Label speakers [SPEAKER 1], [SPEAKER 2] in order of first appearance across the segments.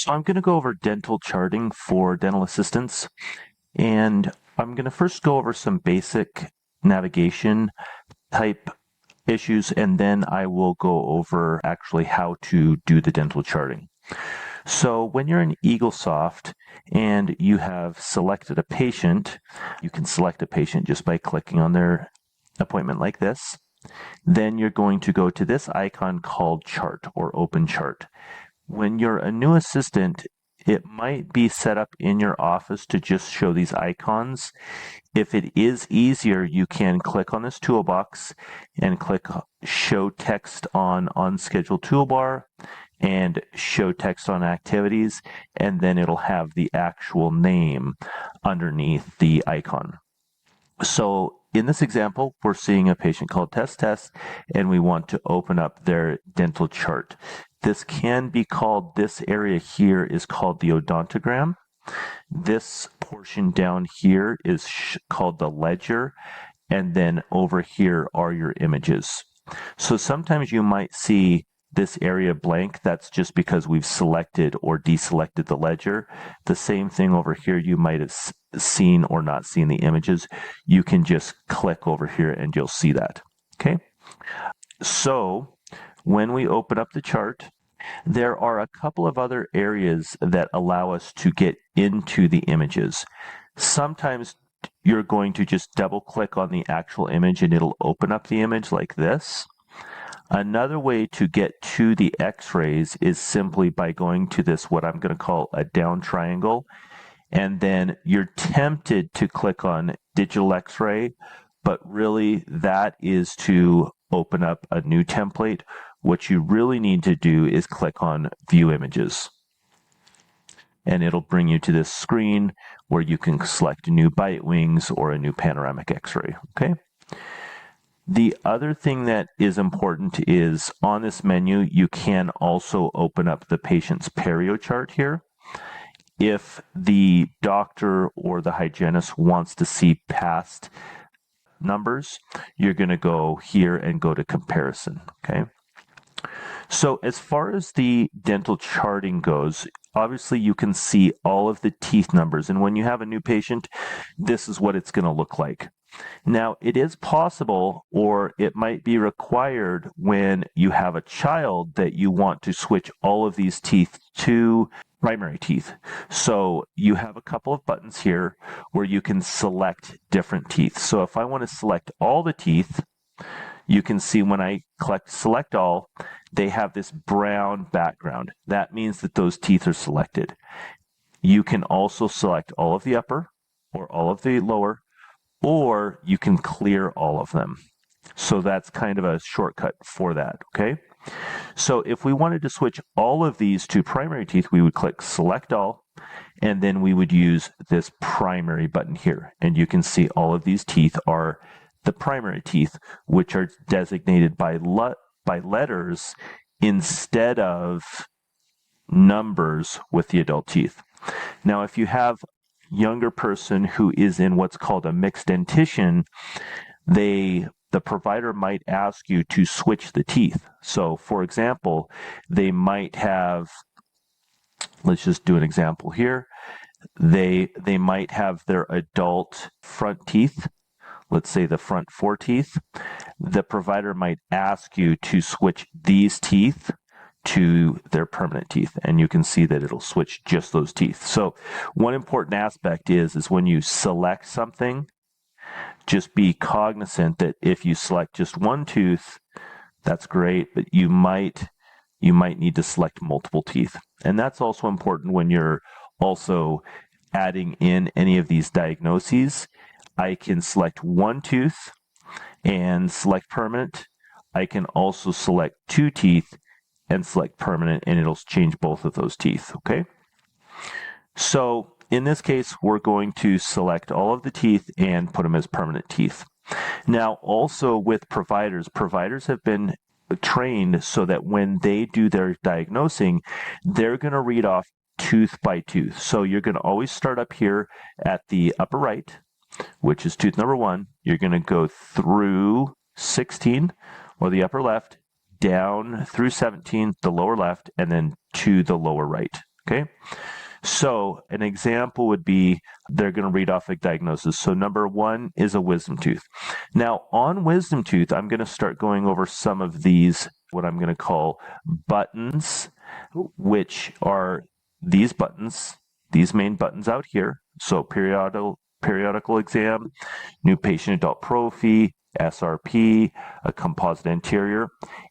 [SPEAKER 1] So I'm going to go over dental charting for dental assistants, and I'm going to first go over some basic navigation type issues, and then I will go over actually how to do the dental charting. So when you're in Eaglesoft and you have selected a patient, you can select a patient just by clicking on their appointment like this. Then you're going to go to this icon called Chart or Open Chart. When you're a new assistant, it might be set up in your office to just show these icons. If it is easier, you can click on this toolbox and click Show Text on Unscheduled Toolbar and Show Text on Activities, and then it'll have the actual name underneath the icon. So in this example, we're seeing a patient called Test, and we want to open up their dental chart. This can be called, this area here is called the odontogram. This portion down here is called the ledger, and then over here are your images. So sometimes you might see this area blank. That's just because we've selected or deselected the ledger. The same thing over here, you might have seen or not seen the images. You can just click over here and you'll see that. Okay. So when we open up the chart, there are a couple of other areas that allow us to get into the images. Sometimes you're going to just double click on the actual image and it'll open up the image like this. Another way to get to the x-rays is simply by going to this, what I'm going to call a down triangle, and then you're tempted to click on digital x-ray, but really that is to open up a new template. What you really need to do is click on View Images. And it'll bring you to this screen where you can select a new bite wings or a new panoramic x-ray, okay? The other thing that is important is on this menu, you can also open up the patient's perio chart here. If the doctor or the hygienist wants to see past numbers, you're going to go here and go to comparison, okay? So as far as the dental charting goes, obviously you can see all of the teeth numbers, and when you have a new patient, this is what it's going to look like. Now, it is possible, or it might be required when you have a child, that you want to switch all of these teeth to primary teeth. So you have a couple of buttons here where you can select different teeth. So if I want to select all the teeth, you can see when I click Select All, they have this brown background. That means that those teeth are selected. You can also select all of the upper or all of the lower, or you can clear all of them. So that's kind of a shortcut for that, okay? So if we wanted to switch all of these to primary teeth, we would click Select All, and then we would use this primary button here. And you can see all of these teeth are the primary teeth, which are designated by letters instead of numbers with the adult teeth. Now, if you have younger person who is in what's called a mixed dentition, the provider might ask you to switch the teeth. So for example, they might have, let's just do an example here. They might have their adult front teeth, let's say the front 4 teeth. The provider might ask you to switch these teeth to their permanent teeth, and you can see that it'll switch just those teeth. So one important aspect is when you select something, just be cognizant that if you select just one tooth, that's great, but you might need to select multiple teeth. And that's also important when you're also adding in any of these diagnoses. I can select one tooth and select permanent. I can also select 2 teeth and select permanent, and it'll change both of those teeth, okay? So in this case, we're going to select all of the teeth and put them as permanent teeth. Now, also with providers have been trained so that when they do their diagnosing, they're going to read off tooth by tooth. So you're going to always start up here at the upper right, which is tooth number 1. You're going to go through 16, or the upper left, down through 17, the lower left, and then to the lower right, Okay. So an example would be they're going to read off a diagnosis. So number 1 is a wisdom tooth. Now on wisdom tooth, I'm going to start going over some of these, what I'm going to call buttons, which are these buttons, these main buttons out here. So periodical exam, new patient adult prophy, SRP, a composite anterior.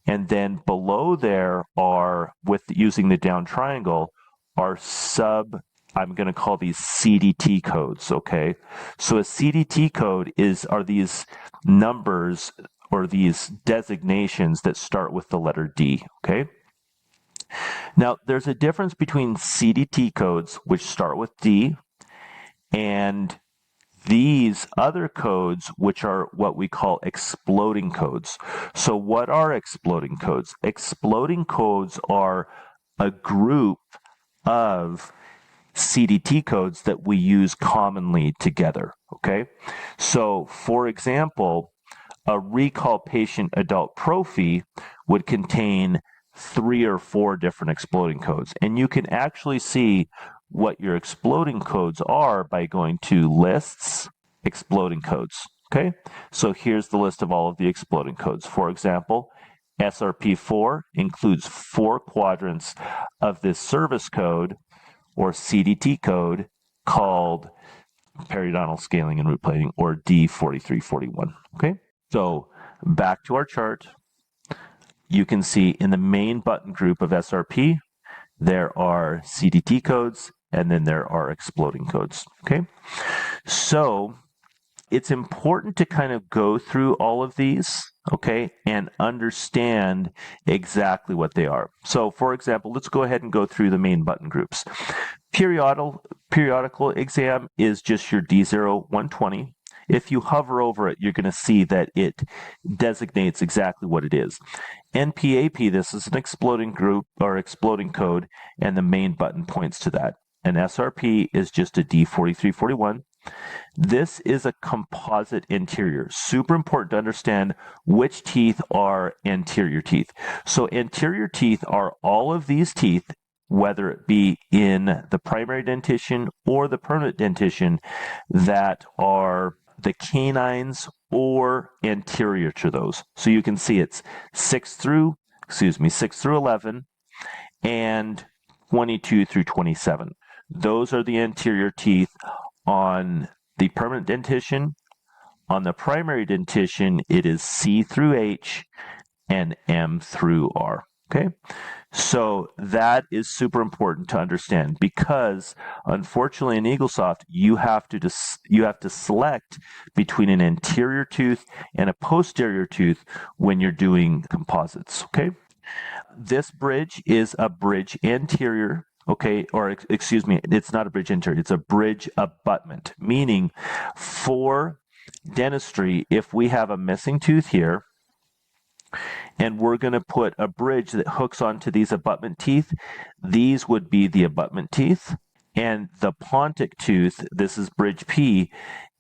[SPEAKER 1] And then below there are, with using the down triangle, are I'm going to call these CDT codes, okay? So a CDT code are these numbers or these designations that start with the letter D, okay? Now, there's a difference between CDT codes, which start with D, and these other codes, which are what we call exploding codes. So what are exploding codes? Exploding codes are a group of CDT codes that we use commonly together, okay? So, for example, a recall patient adult prophy would contain 3 or 4 different exploding codes. And you can actually see what your exploding codes are by going to lists, exploding codes, okay? So here's the list of all of the exploding codes. For example, SRP4 includes 4 quadrants of this service code or CDT code called periodontal scaling and root plating, or D4341. Okay, so back to our chart. You can see in the main button group of SRP, there are CDT codes, and then there are exploding codes. Okay, so it's important to kind of go through all of these, okay, and understand exactly what they are. So, for example, let's go ahead and go through the main button groups. Periodical exam is just your D0 120. If you hover over it, you're going to see that it designates exactly what it is. NPAP, this is an exploding group or exploding code, and the main button points to that. And SRP is just a D4341. This is a composite anterior. Super important to understand which teeth are anterior teeth. So anterior teeth are all of these teeth, whether it be in the primary dentition or the permanent dentition, that are the canines or anterior to those. So you can see it's 6 through 11 and 22 through 27. Those are the anterior teeth on the permanent dentition. On the primary dentition, it is C through H and M through R. Okay, so that is super important to understand because, unfortunately, in Eaglesoft, you have to select between an anterior tooth and a posterior tooth when you're doing composites. Okay, this bridge is a bridge anterior. Okay, or excuse me, it's not a bridge anterior, it's a bridge abutment, meaning for dentistry, if we have a missing tooth here and we're going to put a bridge that hooks onto these abutment teeth, these would be the abutment teeth. And the pontic tooth, this is bridge P,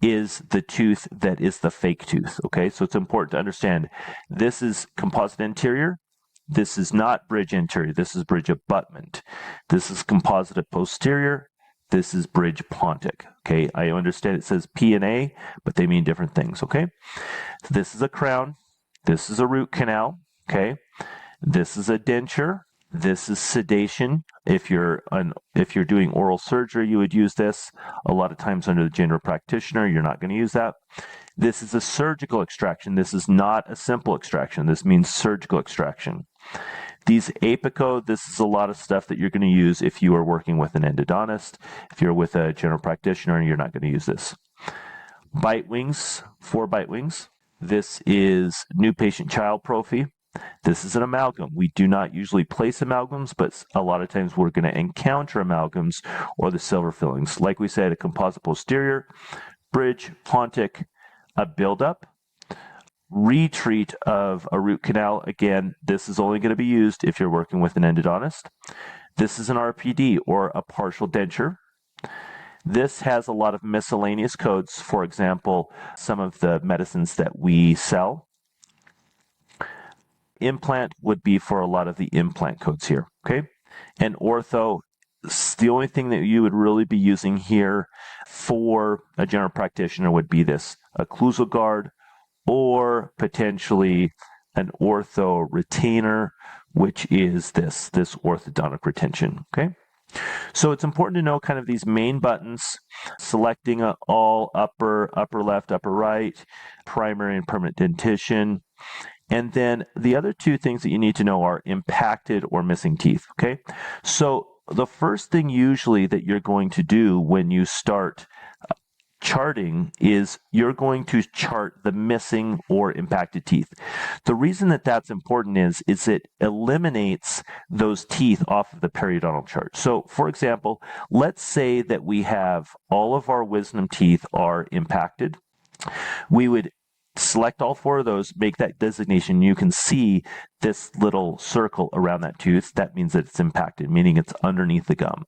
[SPEAKER 1] is the tooth that is the fake tooth. Okay, so it's important to understand this is composite anterior. This is not bridge anterior. This is bridge abutment. This is composite posterior. This is bridge pontic. Okay, I understand it says P and A, but they mean different things. Okay, this is a crown. This is a root canal. Okay, this is a denture. This is sedation. If you're doing oral surgery, you would use this. A lot of times under the general practitioner, you're not going to use that. This is a surgical extraction. This is not a simple extraction. This means surgical extraction. These apico, this is a lot of stuff that you're going to use if you are working with an endodontist. If you're with a general practitioner, you're not going to use this. Bite wings, 4 bite wings. This is new patient child prophy. This is an amalgam. We do not usually place amalgams, but a lot of times we're going to encounter amalgams or the silver fillings. Like we said, a composite posterior, bridge, pontic, a buildup, retreat of a root canal. Again, this is only going to be used if you're working with an endodontist. This is an RPD or a partial denture. This has a lot of miscellaneous codes. For example, some of the medicines that we sell. Implant would be for a lot of the implant codes here, okay? And ortho the only thing that you would really be using here for a general practitioner would be this occlusal guard or potentially an ortho retainer, which is this orthodontic retention, okay? So it's important to know kind of these main buttons, selecting all upper left, upper right, primary and permanent dentition. And then the other two things that you need to know are impacted or missing teeth, okay? So the first thing usually that you're going to do when you start charting is you're going to chart the missing or impacted teeth. The reason that that's important is it eliminates those teeth off of the periodontal chart. So for example, let's say that we have all of our wisdom teeth are impacted. We would select all four of those, make that designation. You can see this little circle around that tooth. That means that it's impacted, meaning it's underneath the gum.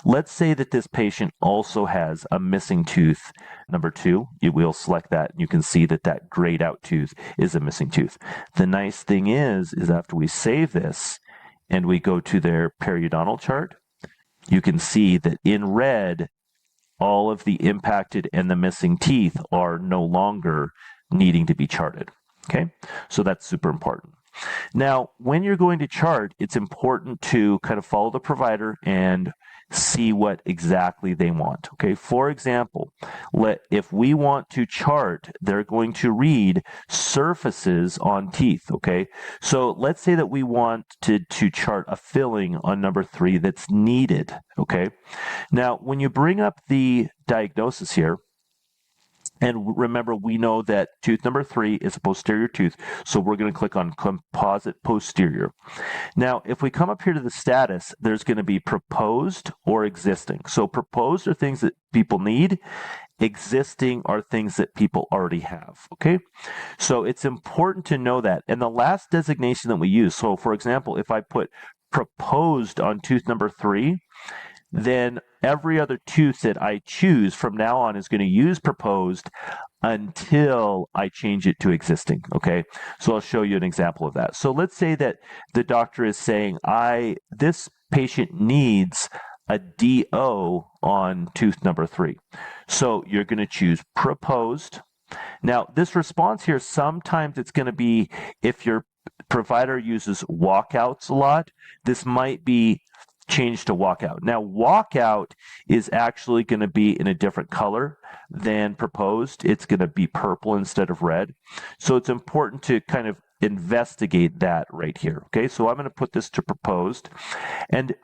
[SPEAKER 1] Let's say that this patient also has a missing tooth, number 2. We'll select that. You can see that that grayed out tooth is a missing tooth. The nice thing is after we save this and we go to their periodontal chart, you can see that in red, all of the impacted and the missing teeth are no longer needing to be charted. Okay, so that's super important. Now, when you're going to chart, it's important to kind of follow the provider and see what exactly they want. Okay, for example, if we want to chart, they're going to read surfaces on teeth. Okay, so let's say that we want to chart a filling on number 3 that's needed. Okay, now when you bring up the diagnosis here, and remember, we know that tooth number 3 is a posterior tooth, so we're going to click on composite posterior. Now, if we come up here to the status, there's going to be proposed or existing. So proposed are things that people need. Existing are things that people already have, okay? So it's important to know that. And the last designation that we use, so for example, if I put proposed on tooth number 3, then every other tooth that I choose from now on is going to use proposed until I change it to existing, okay? So I'll show you an example of that. So let's say that the doctor is saying, this patient needs a DO on tooth number 3. So you're going to choose proposed. Now, this response here, sometimes it's going to be, if your provider uses walkouts a lot, this might be change to walkout. Now, walkout is actually going to be in a different color than proposed. It's going to be purple instead of red. So it's important to kind of investigate that right here. Okay, so I'm going to put this to proposed. And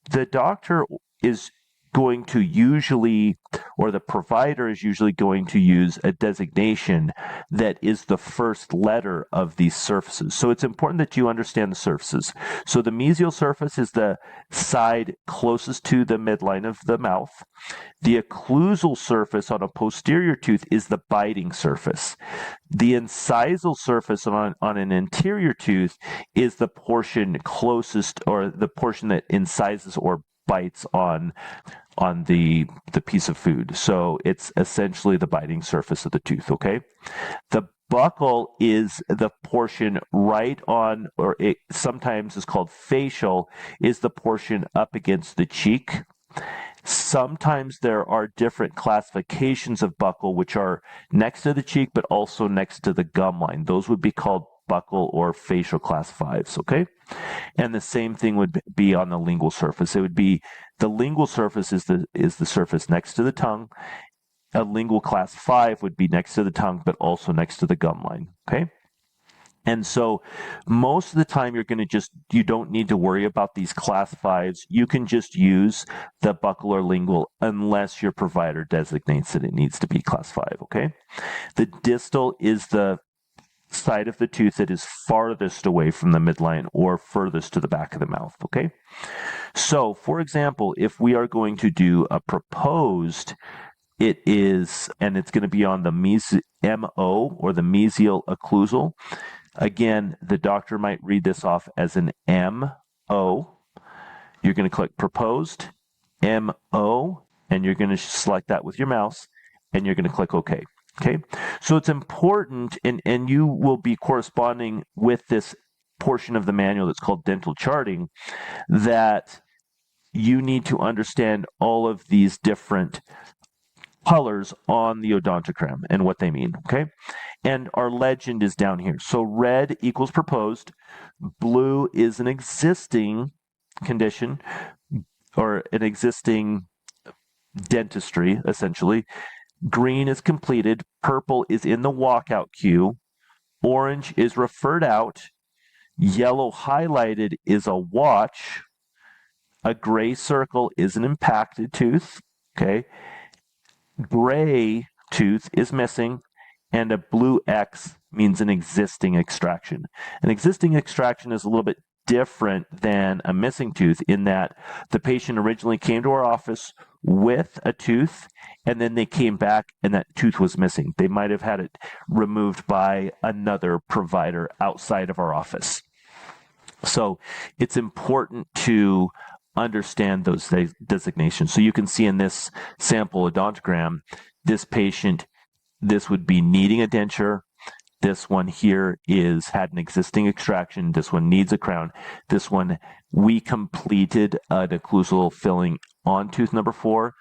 [SPEAKER 1] the doctor is going to usually, or the provider is usually going to use a designation that is the first letter of these surfaces. So it's important that you understand the surfaces. So the mesial surface is the side closest to the midline of the mouth. The occlusal surface on a posterior tooth is the biting surface. The incisal surface on an anterior tooth is the portion closest, or the portion that incises or bites on the piece of food. So it's essentially the biting surface of the tooth, okay? The buccal is the portion right on, or it sometimes is called facial, is the portion up against the cheek. Sometimes there are different classifications of buccal, which are next to the cheek, but also next to the gum line. Those would be called buccal or facial class 5s, okay? And the same thing would be on the lingual surface. It would be, the lingual surface is the surface next to the tongue. A lingual class 5 would be next to the tongue, but also next to the gum line, okay? And so most of the time you don't need to worry about these class 5s. You can just use the buccal or lingual unless your provider designates that it needs to be class 5, okay? The distal is the side of the tooth that is farthest away from the midline or furthest to the back of the mouth, okay? So, for example, if we are going to do a proposed, it is, and it's going to be on the MO, or the mesial occlusal. Again, the doctor might read this off as an MO. You're going to click proposed, MO, and you're going to select that with your mouse, and you're going to click OK. Okay, so it's important, and you will be corresponding with this portion of the manual that's called dental charting, that you need to understand all of these different colors on the odontogram and what they mean, okay? And our legend is down here. So red equals proposed, blue is an existing condition or an existing dentistry, essentially. Green is completed, purple is in the walkout queue, orange is referred out, yellow highlighted is a watch, a gray circle is an impacted tooth, okay? Gray tooth is missing, and a blue X means an existing extraction. An existing extraction is a little bit different than a missing tooth in that the patient originally came to our office with a tooth and then they came back and that tooth was missing. They might have had it removed by another provider outside of our office. So it's important to understand those designations. So you can see in this sample odontogram, this patient, this would be needing a denture. This one here had an existing extraction. This one needs a crown. This one, we completed an occlusal filling on tooth number 4.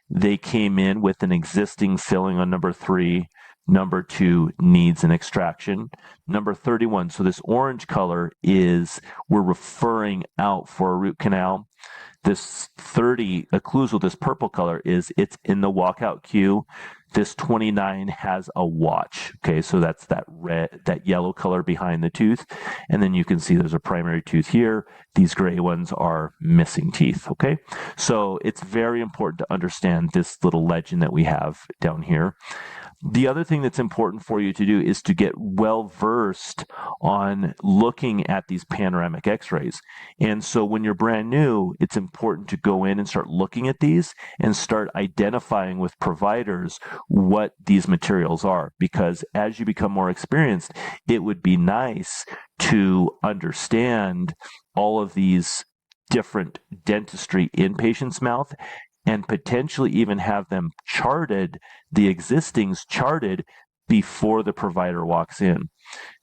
[SPEAKER 1] They came in with an existing filling on number 3. Number 2 needs an extraction. Number 31, so this orange color is we're referring out for a root canal. This 30 occlusal, this purple color it's in the walkout queue. This 29 has a watch. Okay, so that's that yellow color behind the tooth. And then you can see there's a primary tooth here. These gray ones are missing teeth. Okay, so it's very important to understand this little legend that we have down here. The other thing that's important for you to do is to get well versed on looking at these panoramic x-rays. And so when you're brand new, it's important to go in and start looking at these and start identifying with providers what these materials are. Because as you become more experienced, it would be nice to understand all of these different dentistry in patient's mouth and potentially even have them charted, the existings charted before the provider walks in.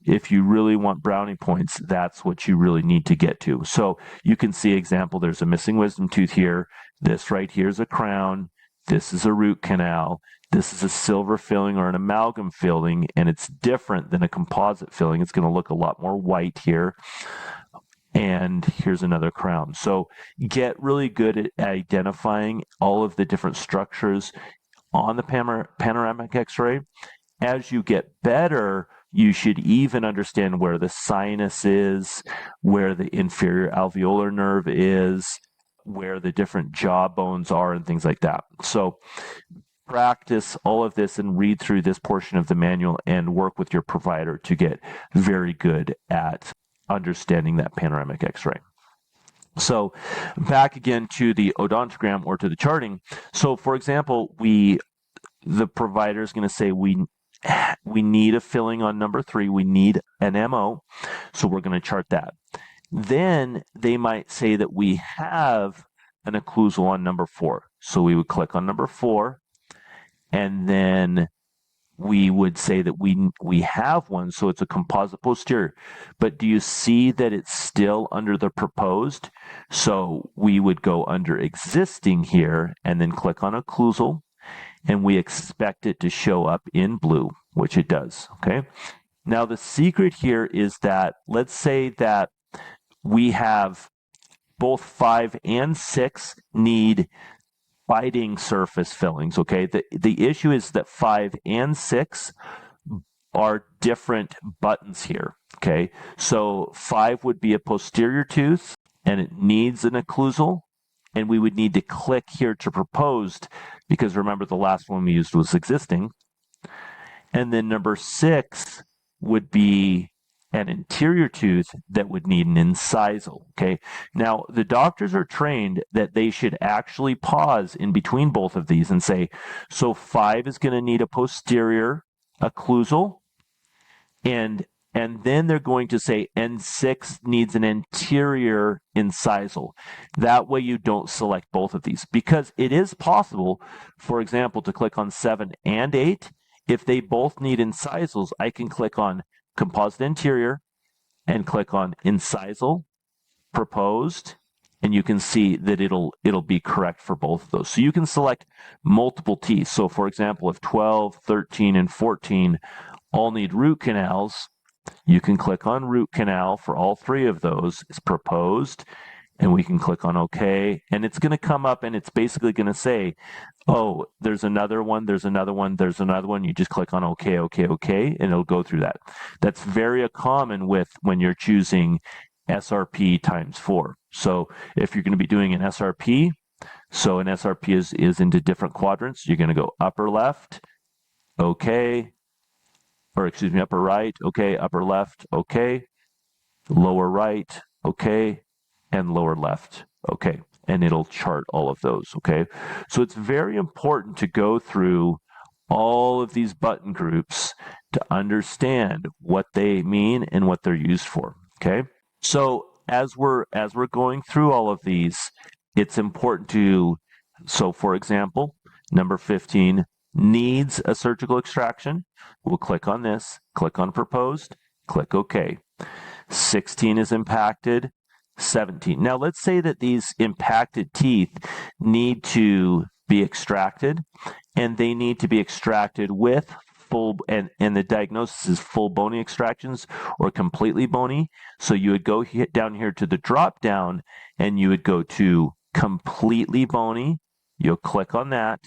[SPEAKER 1] If you really want brownie points, that's what you really need to get to. So you can see example, there's a missing wisdom tooth here. This right here is a crown. This is a root canal. This is a silver filling or an amalgam filling, and it's different than a composite filling. It's going to look a lot more white here. And here's another crown. So get really good at identifying all of the different structures on the panoramic x-ray. As you get better, you should even understand where the sinus is, where the inferior alveolar nerve is, where the different jaw bones are, and things like that. So practice all of this and read through this portion of the manual and work with your provider to get very good at understanding that panoramic x-ray. So back again to the odontogram or to the charting. So for example, the provider is going to say we need a filling on number 3. We need an MO. So we're going to chart that. Then they might say that we have an occlusal on number 4. So we would click on number 4 and then we would say that we have one, so it's a composite posterior. But do you see that it's still under the proposed? So we would go under existing here and then click on occlusal, and we expect it to show up in blue, which it does, okay? Now the secret here is that, let's say that we have both 5 and 6 need biting surface fillings, okay? The issue is that 5 and 6 are different buttons here, okay? So 5 would be a posterior tooth, and it needs an occlusal, and we would need to click here to proposed, because remember the last one we used was existing. And then number 6 would be an interior tooth that would need an incisal, okay? Now, the doctors are trained that they should actually pause in between both of these and say, so 5 is going to need a posterior occlusal, and then they're going to say, and 6 needs an interior incisal. That way you don't select both of these, because it is possible, for example, to click on 7 and 8. If they both need incisals, I can click on composite interior and click on incisal, proposed, and you can see that it'll be correct for both of those. So you can select multiple teeth. So for example, if 12, 13, and 14 all need root canals, you can click on root canal for all three of those. It's proposed, and we can click on OK, and it's going to come up and it's basically going to say, oh, there's another one, there's another one, there's another one. You just click on OK, OK, OK, and it'll go through that. That's very common with when you're choosing SRP times 4. So if you're going to be doing an SRP, so an SRP is into different quadrants, you're going to go upper left, OK, or excuse me, upper right, OK, upper left, OK, lower right, OK, and lower left, OK. And it'll chart all of those, OK? So it's very important to go through all of these button groups to understand what they mean and what they're used for, OK? So as we're going through all of these, it's important to, so for example, number 15 needs a surgical extraction. We'll click on this, click on proposed, click OK. 16 is impacted, 17. Now let's say that these impacted teeth need to be extracted, and they need to be extracted with full, and the diagnosis is full bony extractions or completely bony. So you would go down here to the drop down and you would go to completely bony. You'll click on that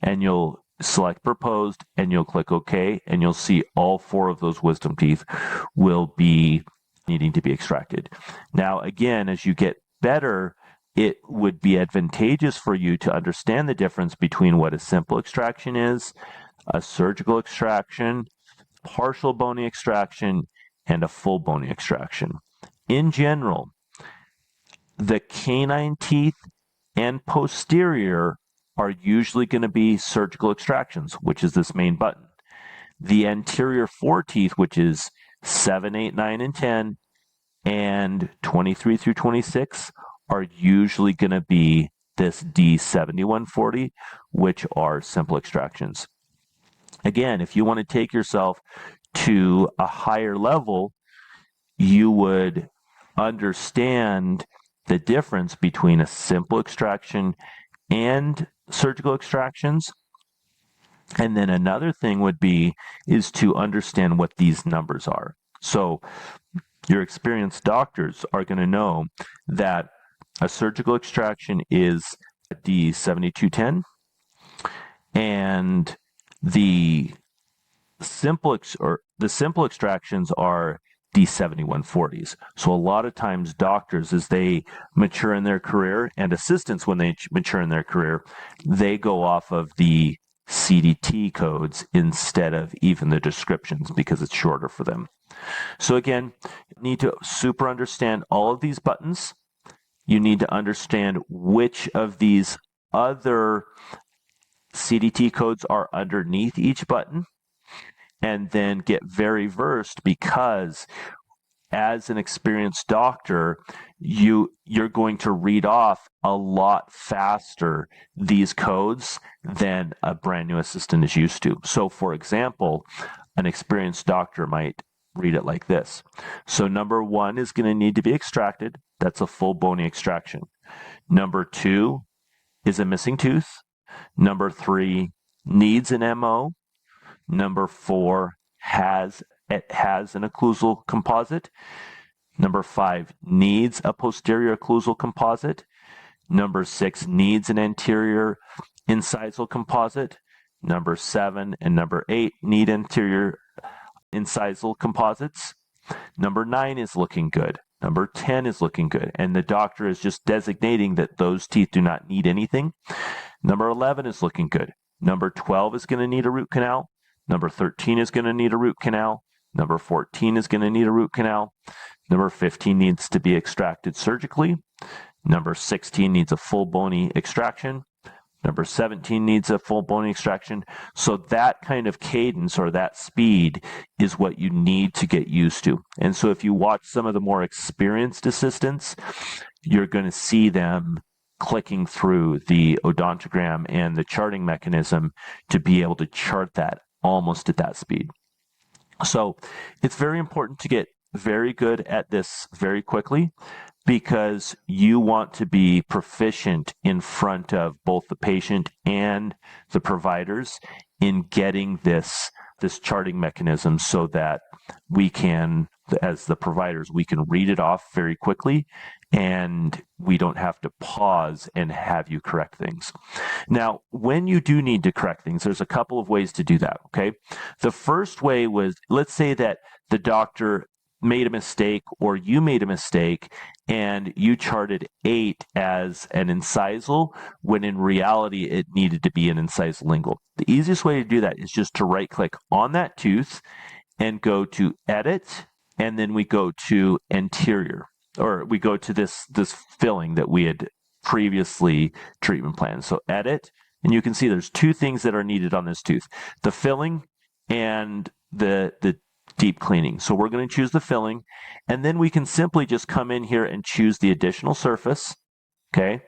[SPEAKER 1] and you'll select proposed and you'll click OK, and you'll see all 4 of those wisdom teeth will be needing to be extracted. Now, again, as you get better, it would be advantageous for you to understand the difference between what a simple extraction is, a surgical extraction, partial bony extraction, and a full bony extraction. In general, the canine teeth and posterior are usually going to be surgical extractions, which is this main button. The anterior 4 teeth, which is 7, 8, 9, and 10, and 23 through 26, are usually going to be this D7140, which are simple extractions. Again, if you want to take yourself to a higher level, you would understand the difference between a simple extraction and surgical extractions. And then another thing would be is to understand what these numbers are. So your experienced doctors are going to know that a surgical extraction is a D7210, and the simple extractions are D7140s. So a lot of times doctors, as they mature in their career, and assistants when they mature in their career, they go off of the CDT codes instead of even the descriptions because it's shorter for them. So again, you need to super understand all of these buttons. You need to understand which of these other CDT codes are underneath each button, and then get very versed, because as an experienced doctor, you're going to read off a lot faster these codes than a brand new assistant is used to. So for example, an experienced doctor might read it like this. So number 1 is going to need to be extracted. That's a full bony extraction. Number 2 is a missing tooth. Number 3 needs an MO. Number 4 has an occlusal composite. Number 5 needs a posterior occlusal composite. Number 6 needs an anterior incisal composite. Number 7 and number 8 need anterior incisal composites. Number 9 is looking good. Number 10 is looking good. And the doctor is just designating that those teeth do not need anything. Number 11 is looking good. Number 12 is going to need a root canal. Number 13 is going to need a root canal. Number 14 is going to need a root canal. Number 15 needs to be extracted surgically. Number 16 needs a full bony extraction. Number 17 needs a full bony extraction. So that kind of cadence or that speed is what you need to get used to. And so if you watch some of the more experienced assistants, you're going to see them clicking through the odontogram and the charting mechanism to be able to chart that almost at that speed. So it's very important to get very good at this very quickly because you want to be proficient in front of both the patient and the providers in getting this charting mechanism so that we can, as the providers, we can read it off very quickly and we don't have to pause and have you correct things. Now, when you do need to correct things, there's a couple of ways to do that, okay? The first way was, let's say that the doctor made a mistake or you made a mistake and you charted 8 as an incisal when in reality it needed to be an incisal lingual. The easiest way to do that is just to right click on that tooth and go to edit, and then we go to anterior, or we go to this filling that we had previously treatment planned. So edit, and you can see there's 2 things that are needed on this tooth, the filling and the deep cleaning. So we're going to choose the filling, and then we can simply just come in here and choose the additional surface, okay?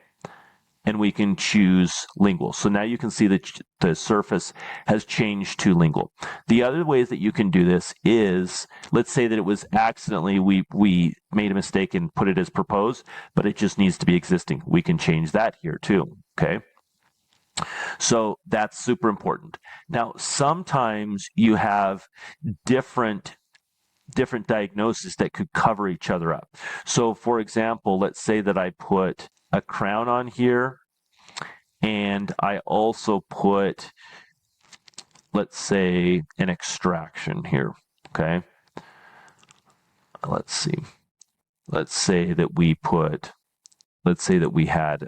[SPEAKER 1] And we can choose lingual. So now you can see that the surface has changed to lingual. The other ways that you can do this is, let's say that it was accidentally, we made a mistake and put it as proposed, but it just needs to be existing. We can change that here too, okay? So that's super important. Now, sometimes you have different diagnoses that could cover each other up. So for example, let's say that I put a crown on here and I also put, let's say, an extraction here, okay? Let's see. Let's say that we had,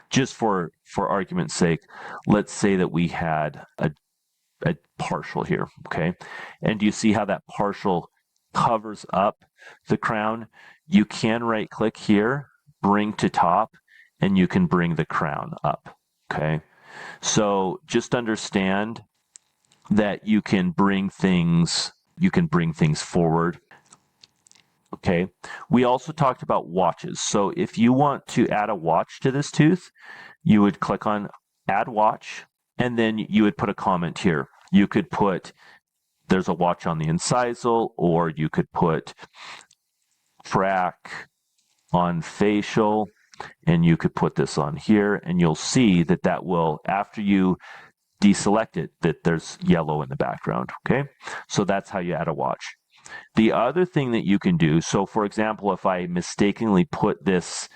[SPEAKER 1] just for argument's sake, let's say that we had a partial here, okay? And do you see how that partial covers up the crown? You can right click here, bring to top, and you can bring the crown up, okay? So just understand that you can bring things forward. Okay. We also talked about watches. So if you want to add a watch to this tooth, you would click on Add Watch, and then you would put a comment here. You could put, there's a watch on the incisal, or you could put frac on facial, and you could put this on here, and you'll see that that will, after you deselect it, that there's yellow in the background, okay? So that's how you add a watch. The other thing that you can do, so for example, if I mistakenly put this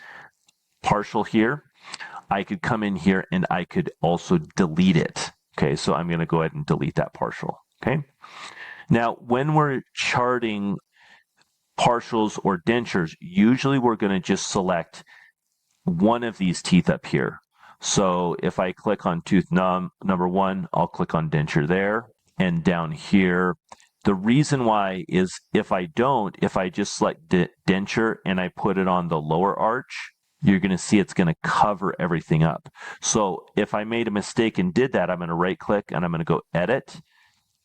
[SPEAKER 1] partial here, I could come in here and I could also delete it. Okay, so I'm going to go ahead and delete that partial. Okay. Now, when we're charting partials or dentures, usually we're going to just select one of these teeth up here. So if I click on tooth number 1, I'll click on denture there, and down here. The reason why is if I just select denture and I put it on the lower arch, you're going to see it's going to cover everything up. So if I made a mistake and did that, I'm going to right click and I'm going to go edit,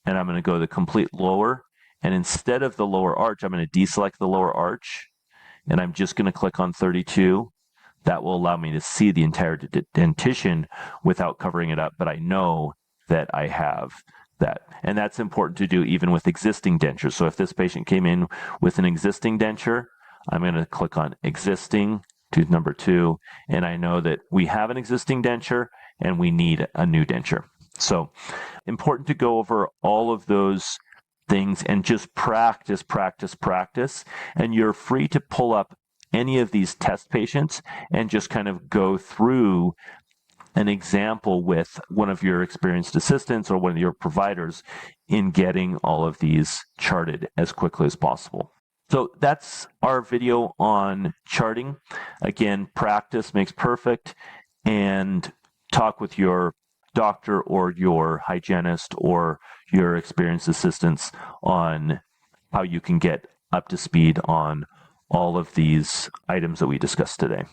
[SPEAKER 1] and I'm going to go to the complete lower. And instead of the lower arch, I'm going to deselect the lower arch, and I'm just going to click on 32. That will allow me to see the entire dentition without covering it up, but I know that I have that. And that's important to do even with existing dentures. So if this patient came in with an existing denture, I'm going to click on existing, tooth number 2, and I know that we have an existing denture and we need a new denture. So important to go over all of those things and just practice. And you're free to pull up any of these test patients and just kind of go through an example with one of your experienced assistants or one of your providers in getting all of these charted as quickly as possible. So that's our video on charting. Again, practice makes perfect, and talk with your doctor or your hygienist or your experienced assistants on how you can get up to speed on all of these items that we discussed today.